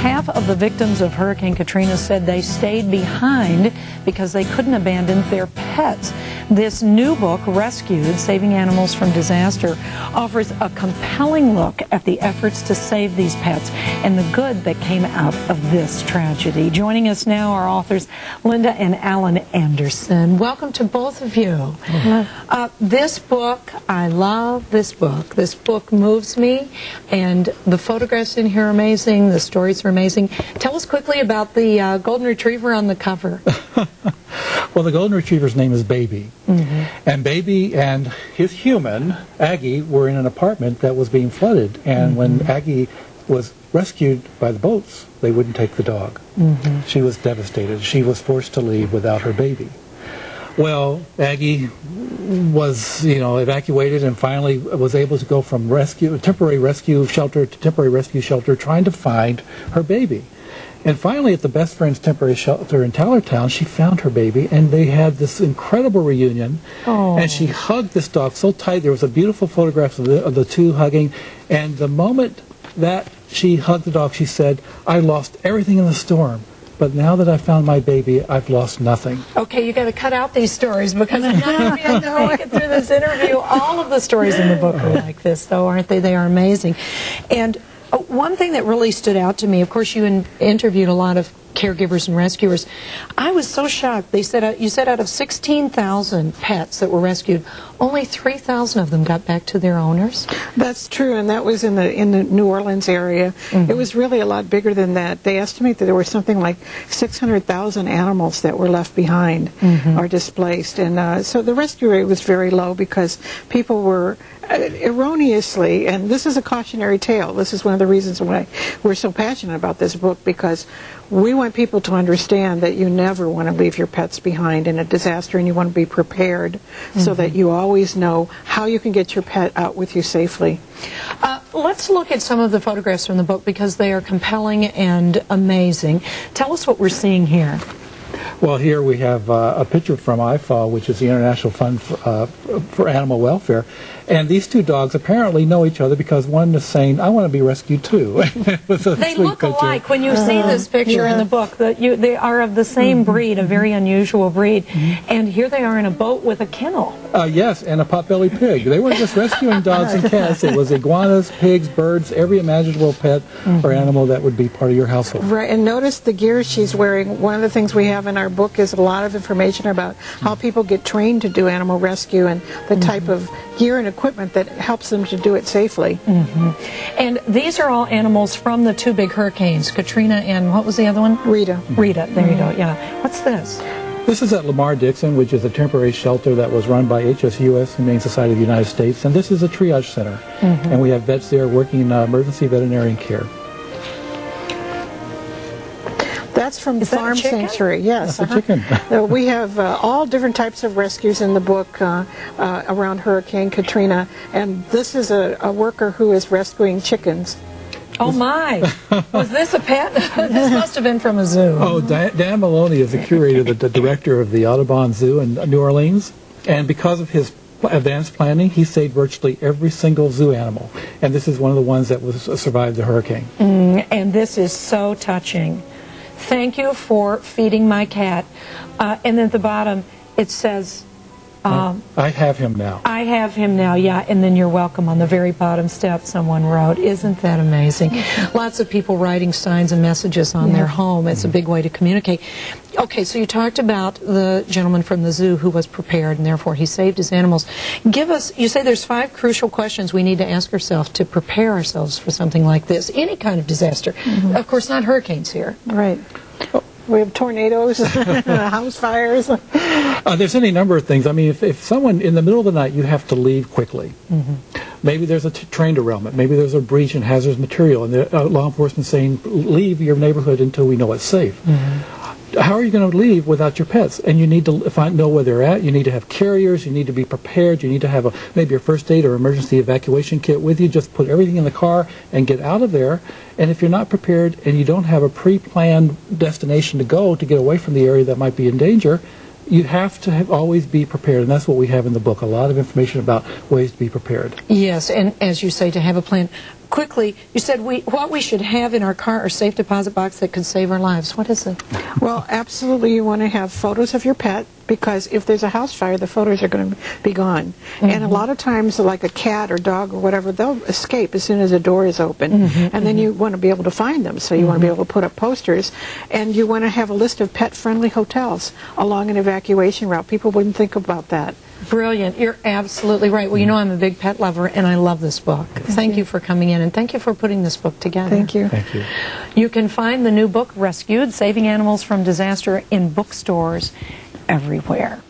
half of the victims of Hurricane Katrina said they stayed behind because they couldn't abandon their pets. This new book, Rescued: Saving Animals from Disaster, offers a compelling look at the efforts to save these pets and the good that came out of this tragedy. Joining us now are authors Linda and Alan Anderson. Welcome to both of you. This book, I love this book. This book moves me, and the photographs in here are amazing. The stories are amazing. Tell us quickly about the golden retriever on the cover. Well, the golden retriever's name is Baby. And Baby and his human, Aggie, were in an apartment that was being flooded. And when Aggie was rescued by the boats, they wouldn't take the dog. She was devastated. She was forced to leave without her baby. Well, Aggie was, evacuated and finally was able to go from temporary rescue shelter to temporary rescue shelter, trying to find her baby. And finally, at the Best Friends Temporary Shelter in Tallertown, she found her baby, and they had this incredible reunion. And she hugged this dog so tight. There was a beautiful photograph of the two hugging. And the moment that she hugged the dog, she said, "I lost everything in the storm, but now that I found my baby, I've lost nothing." Okay, you got to cut out these stories because I'm not going to be able to make it through this interview. All of the stories in the book are like this, though, aren't they? They are amazing. And one thing that really stood out to me, of course, you interviewed a lot of caregivers and rescuers. I was so shocked. They said you said out of 16,000 pets that were rescued, only 3,000 of them got back to their owners. That's true, and that was in the New Orleans area. It was really a lot bigger than that. They estimate that there were something like 600,000 animals that were left behind or displaced, and so the rescue rate was very low because people were erroneously, and this is a cautionary tale. This is one of the reasons why we're so passionate about this book, because we want people to understand that you never want to leave your pets behind in a disaster, and you want to be prepared so that you always know how you can get your pet out with you safely. Let's look at some of the photographs from the book because they are compelling and amazing. Tell us what we're seeing here. Well, here we have a picture from IFAW, which is the International Fund for Animal Welfare. And these two dogs apparently know each other because one is saying, "I want to be rescued too." They look alike. When you see this picture in the book, they are of the same breed, a very unusual breed. And here they are in a boat with a kennel. Yes, and a potbelly pig. They weren't just rescuing dogs and cats. It was iguanas, pigs, birds, every imaginable pet or animal that would be part of your household. Right, and notice the gear she's wearing. One of the things we have in our book is a lot of information about how people get trained to do animal rescue and the type of gear and equipment that helps them to do it safely. And these are all animals from the two big hurricanes, Katrina and what was the other one? Rita. Rita, there you go, yeah. What's this? This is at Lamar Dixon, which is a temporary shelter that was run by HSUS, Humane Society of the United States, and this is a triage center. And we have vets there working in emergency veterinarian care. That's from Farm Sanctuary, yes. That's a chicken. We have all different types of rescues in the book around Hurricane Katrina, and this is a worker who is rescuing chickens. Oh my! Was this a pet? This must have been from a zoo. Oh, Dan Maloney is the curator, the director of the Audubon Zoo in New Orleans, and because of his advanced planning, he saved virtually every single zoo animal, and this is one of the ones that survived the hurricane. And this is so touching. Thank you for feeding my cat. And then at the bottom it says, I have him now. I have him now, yeah, and then you're welcome on the very bottom step, someone wrote. Isn't that amazing? Lots of people writing signs and messages on their home. It's a big way to communicate. Okay, so you talked about the gentleman from the zoo who was prepared, and therefore he saved his animals. Give us, you say there's 5 crucial questions we need to ask ourselves to prepare ourselves for something like this, any kind of disaster. Of course, not hurricanes here. Right. We have tornadoes, house fires. There's any number of things. I mean, if someone, in the middle of the night, you have to leave quickly. Maybe there's a train derailment. Maybe there's a breach in hazardous material, and the law enforcement saying, leave your neighborhood until we know it's safe. How are you going to leave without your pets? And you need to know where they're at. You need to have carriers. You need to be prepared. You need to have maybe a first aid or emergency evacuation kit with you. Just put everything in the car and get out of there. And if you're not prepared and you don't have a pre-planned destination to go to get away from the area that might be in danger, you have to always be prepared, and that's what we have in the book, a lot of information about ways to be prepared. Yes, and as you say, to have a plan. Quickly, you said what we should have in our car or safe deposit box that could save our lives. What is it? Well, absolutely, you want to have photos of your pet, because if there's a house fire, the photos are going to be gone. And a lot of times, like a cat or dog or whatever, they'll escape as soon as the door is open. And then you want to be able to find them, so you want to be able to put up posters. And you want to have a list of pet-friendly hotels along an evacuation route. People wouldn't think about that. Brilliant. You're absolutely right. Well, you know I'm a big pet lover, and I love this book. Thank you for coming in, and thank you for putting this book together. Thank you. Thank you. You can find the new book, Rescued, Saving Animals from Disaster, in bookstores everywhere.